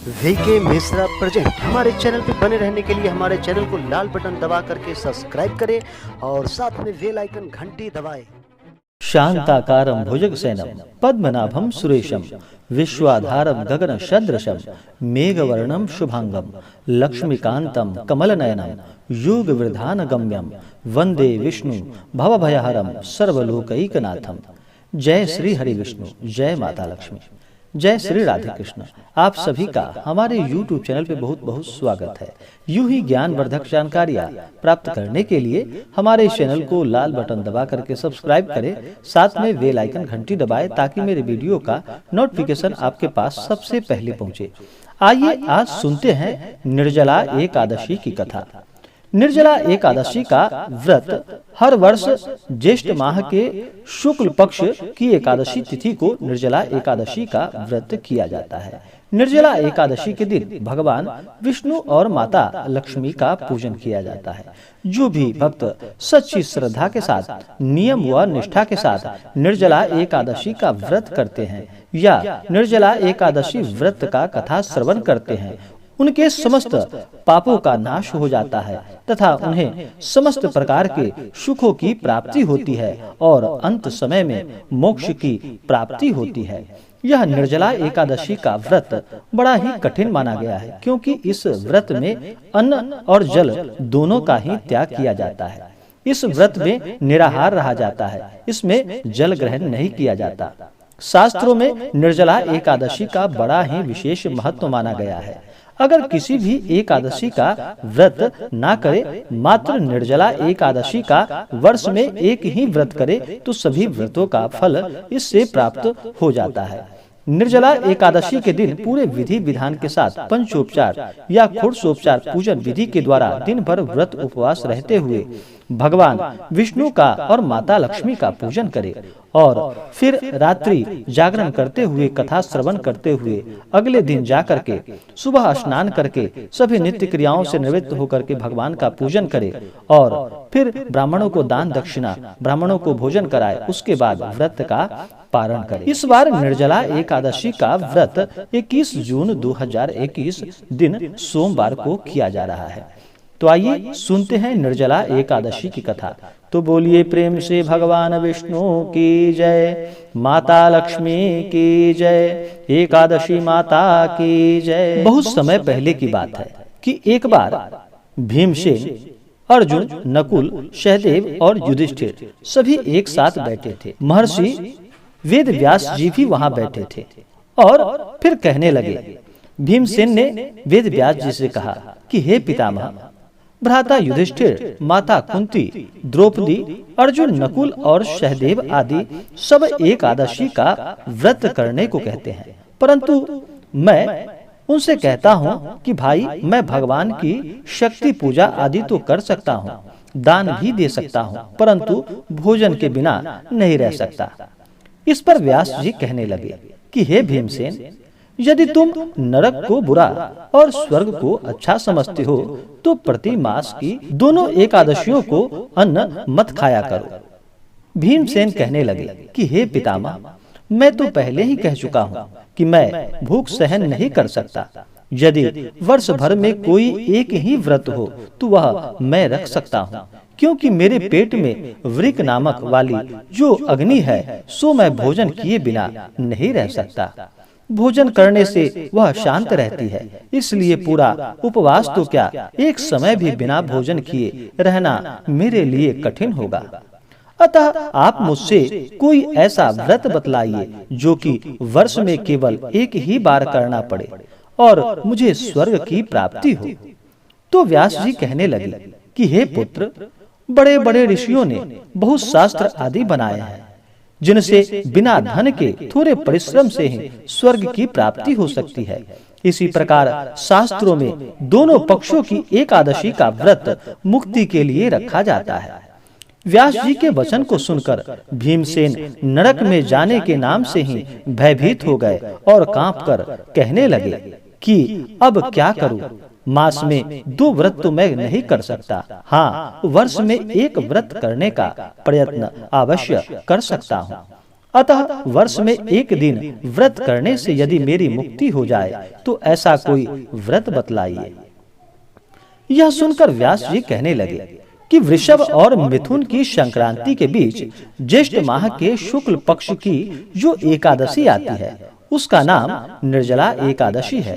VK Mishra present. हमारे channel पे बने रहने के लिए हमारे चैनल को लाल बटन दबा करके सब्सक्राइब करें और साथ में बेल आइकन घंटी दबाएं। शांताकारं भुजगसेनं पद्मनाभं सुरेशं विश्वाधारं गगन सदृशं मेघवर्णं शुभांगं लक्ष्मीकान्तं कमलनयनं योगवृधानगम्यं वंदे विष्णु भवभयहरं सर्वलोकैकनाथं। जय श्री हरि विष्णु, जय माता लक्ष्मी, जय श्री राधे कृष्ण। आप सभी का हमारे YouTube चैनल पे बहुत बहुत स्वागत है। यूं ही ज्ञानवर्धक जानकारियाँ प्राप्त करने के लिए हमारे चैनल को लाल बटन दबा करके सब्सक्राइब करें, साथ में बेल आइकन घंटी दबाएं ताकि मेरे वीडियो का नोटिफिकेशन आपके पास सबसे पहले पहुंचे। आइए आज सुनते हैं निर्जला एकादशी की कथा। निर्जला एकादशी का व्रत हर वर्ष ज्येष्ठ माह के शुक्ल पक्ष की एकादशी तिथि को निर्जला एकादशी का व्रत किया जाता है। निर्जला एकादशी के दिन भगवान विष्णु और माता लक्ष्मी का पूजन किया जाता है। जो भी भक्त सच्ची श्रद्धा के साथ, नियम व निष्ठा के साथ निर्जला एकादशी का व्रत करते हैं या निर्जला एकादशी व्रत का कथा श्रवण करते हैं, उनके समस्त पापों का नाश हो जाता है तथा उन्हें समस्त प्रकार के सुखों की प्राप्ति होती है और अंत समय में मोक्ष की प्राप्ति होती है। यह निर्जला एकादशी का व्रत बड़ा ही कठिन माना गया है, क्योंकि इस व्रत में अन्न और जल दोनों का ही त्याग किया जाता है। इस व्रत में निराहार रहा जाता है, इसमें जल ग्रहण नहीं किया जाता। शास्त्रों में निर्जला एकादशी का बड़ा ही विशेष महत्व माना गया है। अगर किसी भी एकादशी का व्रत ना करे, मात्र निर्जला एकादशी का वर्ष में एक ही व्रत करे, तो सभी व्रतों का फल इससे प्राप्त हो जाता है। निर्जला एकादशी के दिन पूरे विधि विधान के साथ पंचोपचार या षोडशोपचार पूजन विधि के द्वारा दिन भर व्रत उपवास रहते हुए भगवान विष्णु का और माता लक्ष्मी का पूजन करे और फिर रात्रि जागरण करते हुए, कथा श्रवण करते हुए अगले दिन जाकर के सुबह स्नान करके सभी नित्य क्रियाओं से निवृत्त होकर के भगवान का पूजन करे और फिर ब्राह्मणों को दान दक्षिणा, ब्राह्मणों को भोजन कराए, उसके बाद व्रत का पारण करे। इस बार निर्जला एकादशी का व्रत 21 जून 2021 दिन सोमवार को किया जा रहा है। तो आइए सुनते हैं निर्जला एकादशी की कथा। तो बोलिए प्रेम से भगवान विष्णु की जय, माता लक्ष्मी की जय, एकादशी माता की जय। बहुत समय पहले की बात है कि एक बार भीमसेन, अर्जुन, नकुल, सहदेव और युधिष्ठिर सभी एक साथ बैठे थे। महर्षि वेद व्यास जी भी वहां बैठे थे और फिर कहने लगे। भीमसेन ने वेद व्यास जी से कहा कि हे पितामह, भ्राता युधिष्ठिर, माता कुंती, द्रौपदी, अर्जुन, नकुल और सहदेव आदि सब एकादशी का व्रत करने को कहते हैं, परंतु मैं उनसे कहता हूँ कि भाई, मैं भगवान की शक्ति पूजा आदि तो कर सकता हूँ, दान भी दे सकता हूँ, परंतु भोजन के बिना नहीं रह सकता। इस पर व्यास जी कहने लगे कि हे भीमसेन, यदि तुम नरक को बुरा और स्वर्ग को अच्छा समझते हो तो प्रति मास की दोनों एकादशियों को अन्न मत खाया करो। भीमसेन कहने लगे कि हे पितामह, मैं तो पहले ही कह चुका हूँ कि मैं भूख सहन नहीं कर सकता। यदि वर्ष भर में कोई एक ही व्रत हो तो वह मैं रख सकता हूँ, क्योंकि मेरे पेट में वृक नामक वाली जो अग्नि है, सो मैं भोजन किए बिना नहीं रह सकता। भोजन करने से वह शांत रहती है, इसलिए पूरा उपवास तो क्या, एक समय भी बिना भोजन किए रहना मेरे लिए कठिन होगा। अतः आप मुझसे कोई ऐसा व्रत बतलाइए जो कि वर्ष में केवल एक ही बार करना पड़े और मुझे स्वर्ग की प्राप्ति हो। तो व्यास जी कहने लगे कि हे पुत्र, बड़े बड़े ऋषियों ने बहुत शास्त्र आदि बनाए हैं, जिनसे बिना धन के थोड़े परिश्रम से ही स्वर्ग की प्राप्ति हो सकती है। इसी प्रकार शास्त्रों में दोनों पक्षों की एकादशी का व्रत मुक्ति के लिए रखा जाता है। व्यास जी के वचन को सुनकर भीमसेन नरक में जाने के नाम से ही भयभीत हो गए और कांपकर कहने लगे कि अब क्या करूं? मास में 2 व्रत तो मैं नहीं कर सकता, हाँ वर्ष में एक व्रत करने का प्रयत्न अवश्य कर सकता हूँ। अतः वर्ष में एक दिन व्रत करने से यदि मेरी मुक्ति हो जाए तो ऐसा कोई व्रत बतलाइए। यह सुनकर व्यास जी कहने लगे कि वृषभ और मिथुन की संक्रांति के बीच ज्येष्ठ माह के शुक्ल पक्ष की जो एकादशी आती है उसका नाम निर्जला एकादशी है।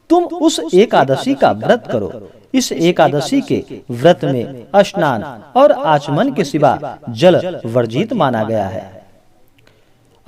तुम उस एकादशी का व्रत करो। इस एकादशी के व्रत में स्नान और आचमन के सिवा जल वर्जित माना गया है,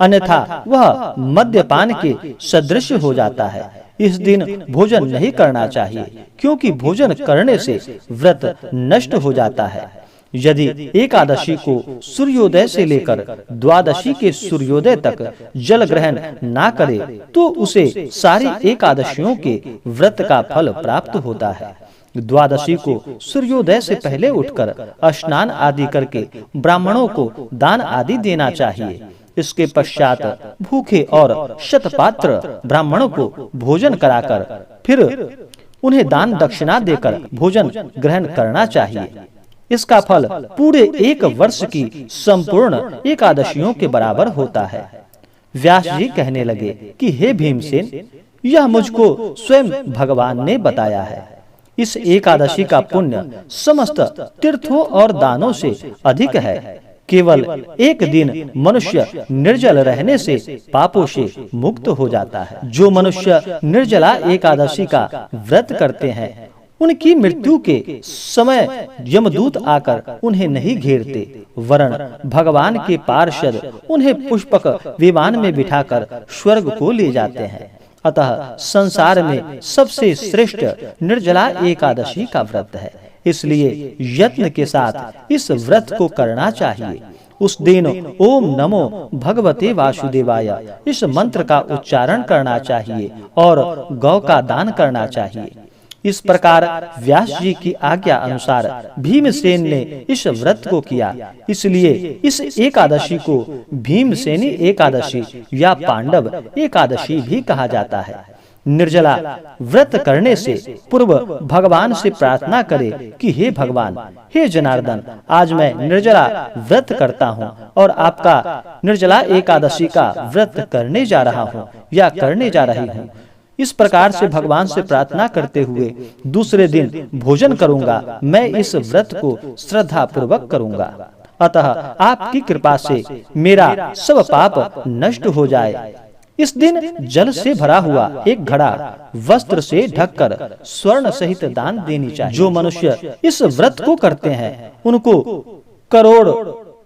अन्यथा वह मद्यपान के सदृश हो जाता है। इस दिन भोजन नहीं करना चाहिए, क्योंकि भोजन करने से व्रत नष्ट हो जाता है। यदि एकादशी को सूर्योदय से लेकर द्वादशी के सूर्योदय तक जल ग्रहण ना करे तो उसे सारी एकादशियों के व्रत का फल प्राप्त होता है। द्वादशी को सूर्योदय से पहले उठकर स्नान आदि करके ब्राह्मणों को दान आदि देना चाहिए। इसके पश्चात भूखे और शतपात्र ब्राह्मणों को भोजन कराकर फिर उन्हें दान दक्षिणा देकर भोजन ग्रहण करना चाहिए। इसका फल पूरे एक वर्ष की संपूर्ण एकादशियों के बराबर होता है। व्यास जी कहने लगे कि हे भीमसेन, यह मुझको स्वयं भगवान ने बताया है। इस एकादशी का पुण्य समस्त तीर्थों और दानों से अधिक है। केवल एक दिन मनुष्य निर्जल रहने से पापों से मुक्त हो जाता है। जो मनुष्य निर्जला एकादशी का व्रत करते हैं उनकी मृत्यु के समय यमदूत आकर उन्हें नहीं घेरते, वरन भगवान के पार्षद उन्हें पुष्पक विमान में बिठाकर स्वर्ग को ले जाते हैं। अतः संसार में सबसे श्रेष्ठ निर्जला एकादशी का व्रत है। इसलिए यत्न के साथ इस व्रत को करना चाहिए। उस दिन ओम नमो भगवते वासुदेवाय इस मंत्र का उच्चारण करना चाहिए और गौ का दान करना चाहिए। इस प्रकार व्यास जी की आज्ञा अनुसार भीमसेन ने इस व्रत को किया। इसलिए इस एकादशी को भीमसेनी एकादशी या पांडव एकादशी भी कहा जाता है। निर्जला व्रत करने से पूर्व भगवान से प्रार्थना करे कि हे भगवान, हे जनार्दन, आज मैं निर्जला व्रत करता हूँ और आपका निर्जला एकादशी का व्रत करने जा रहा हूँ या करने जा रही हूँ। इस प्रकार से भगवान से प्रार्थना करते हुए दूसरे दिन भोजन करूंगा। मैं इस व्रत को श्रद्धा पूर्वक करूंगा। अतः आपकी कृपा से मेरा सब पाप नष्ट हो जाए। इस दिन जल से भरा हुआ एक घड़ा वस्त्र से ढककर स्वर्ण सहित दान देनी चाहिए। जो मनुष्य इस व्रत को करते हैं उनको करोड़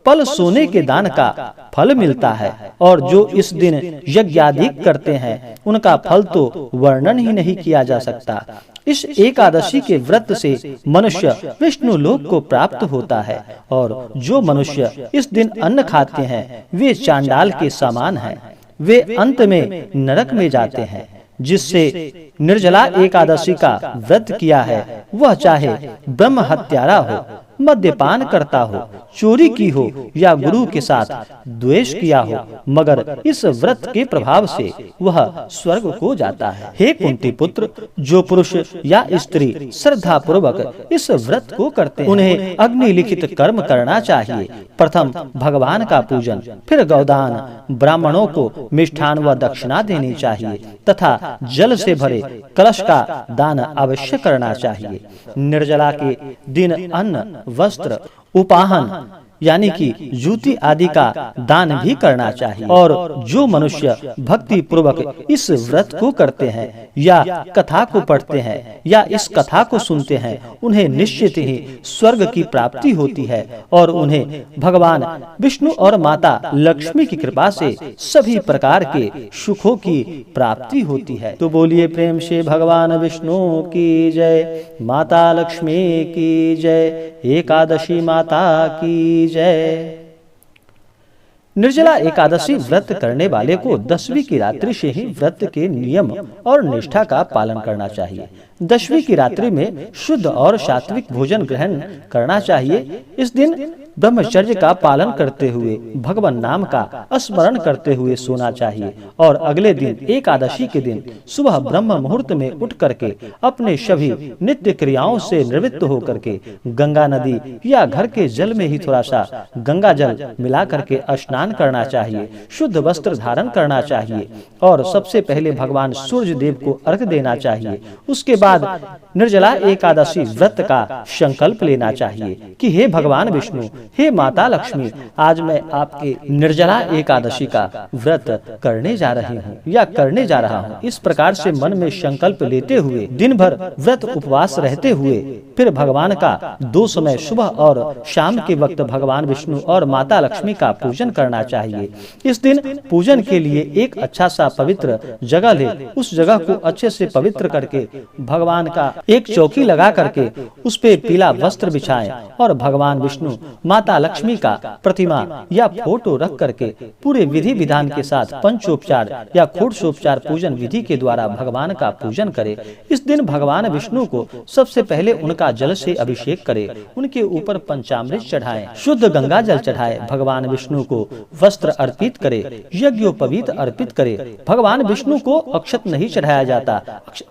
पल सोने के दान का फल मिलता है, और जो इस दिन यज्ञादि करते हैं उनका फल तो वर्णन ही नहीं किया जा सकता। इस एकादशी के व्रत से मनुष्य विष्णु लोक को प्राप्त होता है, और जो मनुष्य इस दिन अन्न खाते हैं वे चांडाल के समान हैं। वे अंत में नरक में जाते हैं। जिससे निर्जला एकादशी का व्रत किया है वह चाहे ब्रह्म हत्यारा हो, मद्यपान करता हो, चोरी की हो या गुरु के साथ द्वेष किया हो, मगर इस व्रत के प्रभाव से वह स्वर्ग को जाता है। हे कुंती पुत्र, जो पुरुष या स्त्री श्रद्धा पूर्वक इस व्रत को करते हैं उन्हें अग्नि लिखित कर्म करना चाहिए। प्रथम भगवान का पूजन, फिर गौदान, ब्राह्मणों को मिष्ठान व दक्षिणा देनी चाहिए तथा जल से भरे कलश का दान अवश्य करना चाहिए। निर्जला के दिन अन्न, वस्त्र, उपाहन यानी कि जूती आदि का दान भी करना चाहिए। और जो मनुष्य भक्ति पूर्वक इस व्रत को करते हैं या कथा को पढ़ते हैं या इस कथा को सुनते हैं उन्हें निश्चित ही स्वर्ग की प्राप्ति होती है, और उन्हें भगवान विष्णु और माता लक्ष्मी की कृपा से सभी प्रकार के सुखों की प्राप्ति होती है। तो बोलिए प्रेम से भगवान विष्णु की जय, माता लक्ष्मी की जय, एकादशी माता की जय। निर्जला एकादशी व्रत करने वाले को 10वीं की रात्रि से ही व्रत के नियम और निष्ठा का पालन करना चाहिए। 10वीं की रात्रि में शुद्ध और सात्विक भोजन ग्रहण करना चाहिए। इस दिन ब्रह्मचर्य का पालन करते हुए भगवान नाम का स्मरण करते हुए सोना चाहिए और अगले दिन एकादशी के दिन सुबह ब्रह्म मुहूर्त में उठ करके अपने सभी नित्य क्रियाओं से निवृत्त होकर के गंगा नदी या घर के जल में ही थोड़ा सा गंगा जल मिला करके स्नान करना चाहिए, शुद्ध वस्त्र धारण करना चाहिए और सबसे पहले भगवान सूर्य देव को अर्घ देना चाहिए। उसके बाद निर्जला एकादशी व्रत का संकल्प लेना चाहिए कि हे भगवान विष्णु, हे माता लक्ष्मी, आज मैं आपके निर्जला एकादशी का व्रत करने जा रही हूँ या करने जा रहा हूँ। इस प्रकार से मन में संकल्प लेते हुए दिन भर व्रत उपवास रहते हुए फिर भगवान का दो समय सुबह और शाम के वक्त भगवान विष्णु और माता लक्ष्मी का पूजन करना चाहिए। इस दिन पूजन के लिए एक अच्छा सा पवित्र जगह ले, उस जगह को अच्छे से पवित्र करके भगवान का एक चौकी लगा करके उस पे पीला वस्त्र बिछाएं और भगवान विष्णु माता लक्ष्मी का प्रतिमा या फोटो रख करके पूरे विधि विधान के साथ पंचोपचार या खोड़सोपचार पूजन विधि के द्वारा भगवान का पूजन करे। इस दिन भगवान विष्णु को सबसे पहले उनका जल से अभिषेक करे, उनके ऊपर पंचामृत चढ़ाएं, शुद्ध गंगा जल चढ़ाए, भगवान विष्णु को वस्त्र अर्पित करे, यज्ञोपवीत अर्पित करे। भगवान विष्णु को अक्षत नहीं चढ़ाया जाता,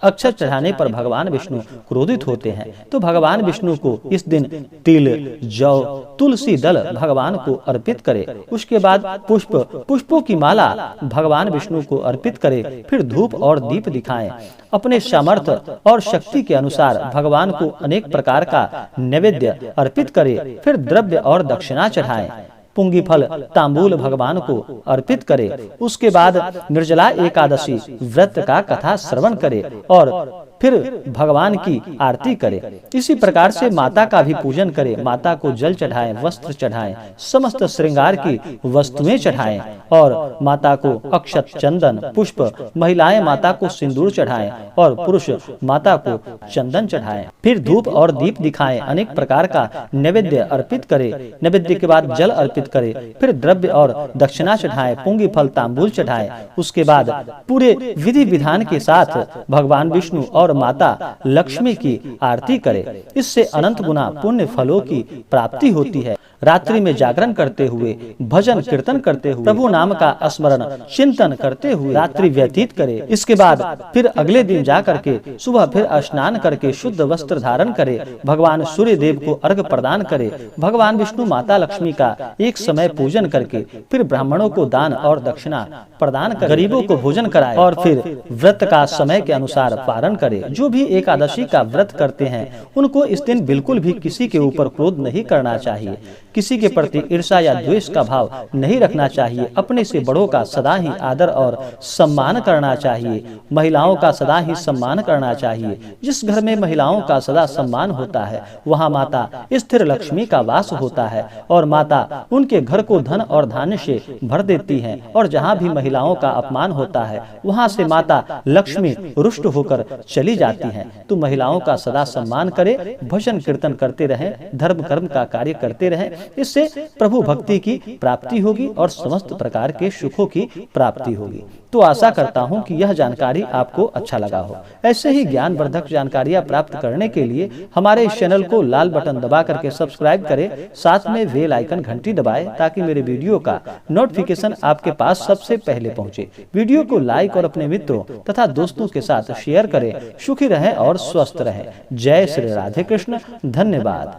अक्षत चढ़ाने पर भगवान विष्णु क्रोधित होते हैं। तो भगवान विष्णु को इस दिन तिल, जौ, तुलसी दल भगवान को अर्पित करे। उसके बाद पुष्पों की माला भगवान विष्णु को अर्पित करे। फिर धूप और दीप दिखाएं। अपने सामर्थ्य और शक्ति के अनुसार भगवान को अनेक प्रकार का नैवेद्य अर्पित करे। फिर द्रव्य और दक्षिणा चढ़ाएं। पुंगी फल तांबूल भगवान को अर्पित करे। उसके बाद निर्जला एकादशी व्रत का कथा श्रवण करे और फिर भगवान की आरती करे। इसी प्रकार से माता का भी पूजन करे। माता को जल चढ़ाएं, वस्त्र चढ़ाएं, समस्त श्रृंगार की वस्तुएं चढ़ाएं और माता को अक्षत, चंदन, पुष्प, महिलाएं माता को सिंदूर चढ़ाएं और पुरुष माता को चंदन चढ़ाएं। फिर धूप और दीप दिखाएं, अनेक प्रकार का नैवेद्य अर्पित करे। नैवेद्य के बाद जल अर्पित करे। फिर द्रव्य और दक्षिणा चढ़ाएं, पुंगी फल तांबूल चढ़ाएं। उसके बाद पूरे विधि विधान के साथ भगवान विष्णु और माता लक्ष्मी की आरती करे। इससे अनंत गुना पुण्य फलों की प्राप्ति होती है। रात्रि में जागरण करते हुए, भजन कीर्तन करते हुए, प्रभु नाम का स्मरण चिंतन करते हुए रात्रि व्यतीत करे। इसके बाद फिर अगले दिन जा करके सुबह फिर स्नान करके शुद्ध वस्त्र धारण करे। भगवान सूर्य देव को अर्घ प्रदान करे। भगवान विष्णु माता लक्ष्मी का एक समय पूजन करके फिर ब्राह्मणों को दान और दक्षिणा प्रदान कर गरीबों को भोजन कराए और फिर व्रत का समय के अनुसार पारण करे। जो भी एकादशी का व्रत करते हैं उनको इस दिन बिल्कुल भी किसी के ऊपर क्रोध नहीं करना चाहिए, किसी के प्रति ईर्ष्या या द्वेष का भाव नहीं रखना चाहिए। अपने से बड़ों का सदा ही आदर और सम्मान करना चाहिए। महिलाओं का सदा ही सम्मान करना चाहिए। जिस घर में महिलाओं का सदा सम्मान होता है वहाँ माता स्थिर लक्ष्मी का वास होता है और माता उनके घर को धन और धान्य से भर देती है। और जहाँ भी महिलाओं का अपमान होता है वहाँ से माता लक्ष्मी रुष्ट होकर चली जाती हैं। तो महिलाओं का सदा सम्मान करे, भजन कीर्तन करते रहें, धर्म कर्म का कार्य करते रहें। इससे प्रभु भक्ति की प्राप्ति होगी और समस्त प्रकार के सुखों की प्राप्ति होगी। तो आशा करता हूं कि यह जानकारी आपको अच्छा लगा हो। ऐसे ही ज्ञानवर्धक जानकारियां प्राप्त करने के लिए हमारे इस चैनल को लाल बटन दबा करके सब्सक्राइब करें, साथ में बेल आइकन घंटी दबाएं ताकि मेरे वीडियो का नोटिफिकेशन आपके पास सबसे पहले पहुंचे। वीडियो को लाइक और अपने मित्रों तथा दोस्तों के साथ शेयर करें। सुखी रहें और स्वस्थ रहें। जय श्री राधे कृष्ण। धन्यवाद।